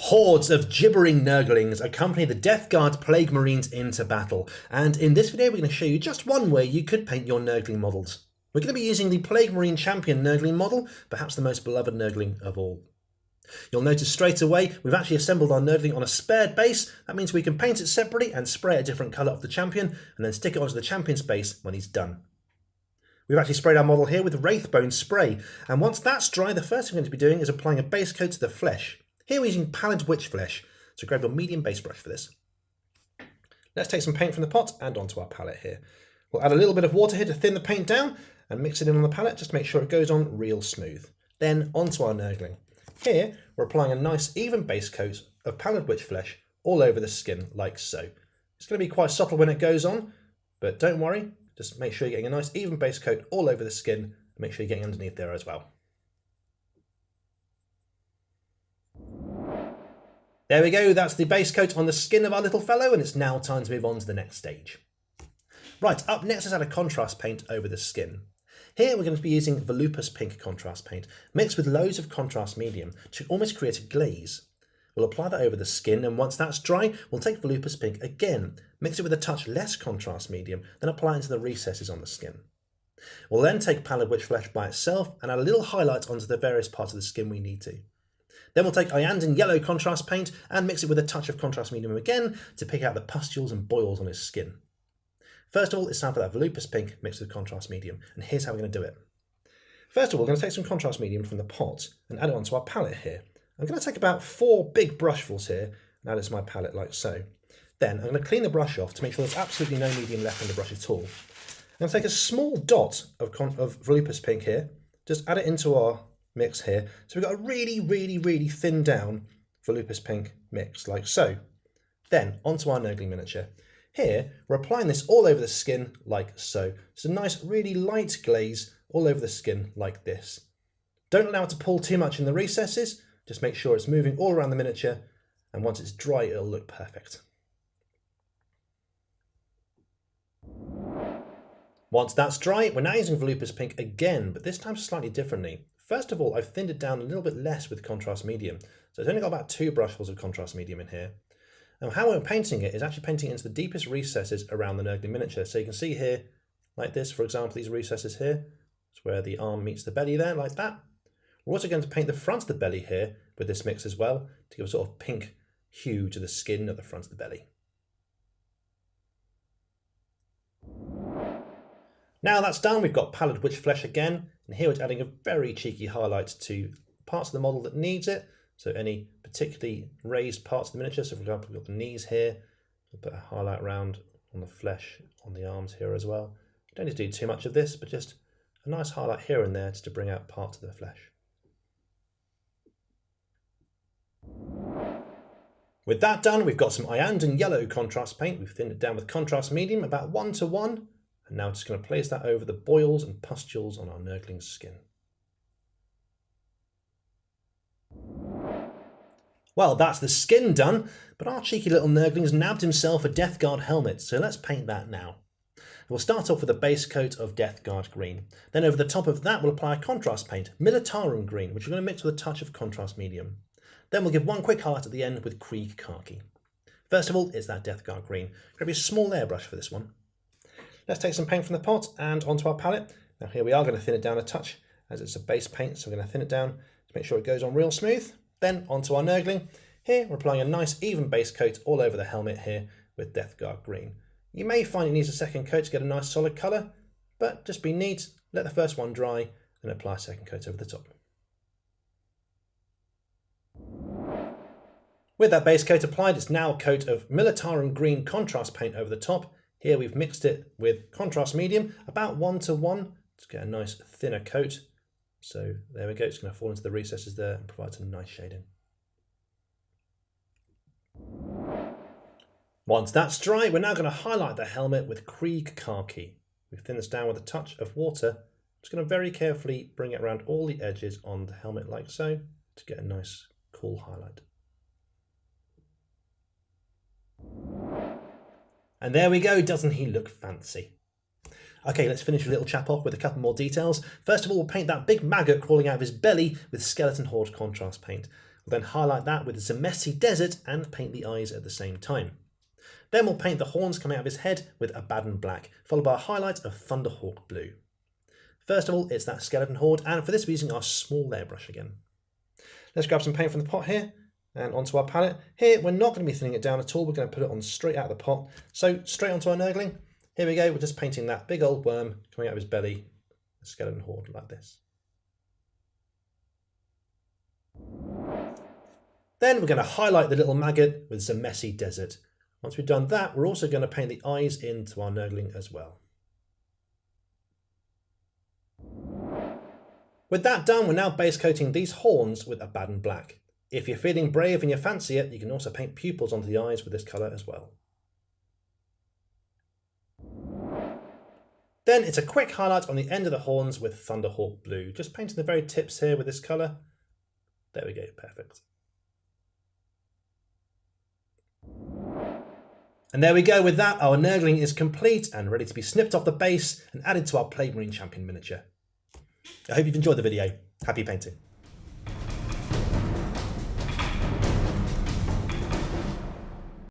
Hordes of gibbering Nurglings accompany the Death Guard Plague Marines into battle, and in this video we're going to show you just one way you could paint your Nurgling models. We're going to be using the Plague Marine Champion Nurgling model, perhaps the most beloved Nurgling of all. You'll notice straight away we've actually assembled our Nurgling on a spared base. That means we can paint it separately and spray a different colour of the champion, and then stick it onto the champion's base when he's done. We've actually sprayed our model here with Wraithbone spray, and once that's dry, the first thing we're going to be doing is applying a base coat to the flesh. Here we're using Pallid Witch Flesh, so grab your medium base brush for this. Let's take some paint from the pot and onto our palette here. We'll add a little bit of water here to thin the paint down and mix it in on the palette just to make sure it goes on real smooth. Then onto our Nurgling. Here we're applying a nice even base coat of Pallid Witch Flesh all over the skin like so. It's going to be quite subtle when it goes on, but don't worry, just make sure you're getting a nice even base coat all over the skin and make sure you're getting underneath there as well. There we go, that's the base coat on the skin of our little fellow, and it's now time to move on to the next stage. Right, up next is add a contrast paint over the skin. Here we're going to be using Volupus Pink contrast paint, mixed with loads of contrast medium to almost create a glaze. We'll apply that over the skin, and once that's dry, we'll take Volupus Pink again, mix it with a touch less contrast medium, then apply it into the recesses on the skin. We'll then take Pallid Witch Flesh by itself and add a little highlight onto the various parts of the skin we need to. Then we'll take Iyanden Yellow contrast paint and mix it with a touch of contrast medium again to pick out the pustules and boils on his skin. First of all, it's time for that Volupus Pink mixed with contrast medium, and here's how we're going to do it. First of all, we're going to take some contrast medium from the pot and add it onto our palette here. I'm going to take about 4 big brushfuls here and add it to my palette like so. Then I'm going to clean the brush off to make sure there's absolutely no medium left on the brush at all. I'm going to take a small dot of Volupus Pink here, just add it into our mix here. So we've got a really thinned down Volupus Pink mix like so. Then onto our Nurgling miniature. Here we're applying this all over the skin like so. It's a nice really light glaze all over the skin like this. Don't allow it to pull too much in the recesses, just make sure it's moving all around the miniature, and once it's dry it'll look perfect. Once that's dry, we're now using Volupus Pink again, but this time slightly differently. First of all, I've thinned it down a little bit less with contrast medium, so it's only got about 2 brushfuls of contrast medium in here. And how we're painting it is actually painting it into the deepest recesses around the Nurgling miniature. So you can see here, like this, for example, these recesses here, it's where the arm meets the belly there, like that. We're also going to paint the front of the belly here with this mix as well, to give a sort of pink hue to the skin at the front of the belly. Now that's done, we've got Pallid Witch Flesh again, and here it's adding a very cheeky highlight to parts of the model that needs it. So any particularly raised parts of the miniature, so for example we've got the knees here, we'll put a highlight around on the flesh, on the arms here as well. Don't need to do too much of this, but just a nice highlight here and there just to bring out parts of the flesh. With that done, we've got some Iyanden Yellow contrast paint. We've thinned it down with contrast medium, about 1:1. And now just going to place that over the boils and pustules on our Nurgling's skin. Well, that's the skin done, but our cheeky little Nurgling's nabbed himself a Death Guard helmet, so let's paint that now. We'll start off with a base coat of Death Guard green. Then over the top of that we'll apply a contrast paint, Militarum green, which we're going to mix with a touch of contrast medium. Then we'll give one quick highlight at the end with Krieg khaki. First of all, it's that Death Guard green. Grab your small airbrush for this one. Let's take some paint from the pot and onto our palette. Now here we are going to thin it down a touch as it's a base paint, so we're going to thin it down to make sure it goes on real smooth. Then onto our Nurgling. Here we're applying a nice even base coat all over the helmet here with Death Guard green. You may find it needs a second coat to get a nice solid colour, but just be neat, let the first one dry and apply a second coat over the top. With that base coat applied, it's now a coat of Militarum green contrast paint over the top. Here we've mixed it with contrast medium, about 1:1, to get a nice thinner coat. So there we go, it's going to fall into the recesses there and provide some nice shading. Once that's dry, we're now going to highlight the helmet with Krieg khaki. We've thinned this down with a touch of water. Just going to very carefully bring it around all the edges on the helmet like so to get a nice cool highlight. And there we go, doesn't he look fancy? Okay, let's finish the little chap off with a couple more details. First of all, we'll paint that big maggot crawling out of his belly with Skeleton Horde contrast paint. We'll then highlight that with Zamesi Desert and paint the eyes at the same time. Then we'll paint the horns coming out of his head with Abaddon Black, followed by a highlight of Thunderhawk Blue. First of all, it's that skeleton horde, and for this we're using our small airbrush again. Let's grab some paint from the pot here and onto our palette. Here we're not going to be thinning it down at all, we're going to put it on straight out of the pot. So straight onto our Nurgling. Here we go, we're just painting that big old worm coming out of his belly, a skeleton horde like this. Then we're going to highlight the little maggot with Zamesi Desert. Once we've done that, we're also going to paint the eyes into our Nurgling as well. With that done, we're now base coating these horns with Abaddon Black. If you're feeling brave and you fancy it, you can also paint pupils onto the eyes with this colour as well. Then it's a quick highlight on the end of the horns with Thunderhawk Blue. Just painting the very tips here with this colour. There we go, perfect. And there we go, with that our Nurgling is complete and ready to be snipped off the base and added to our Plague Marine Champion miniature. I hope you've enjoyed the video. Happy painting.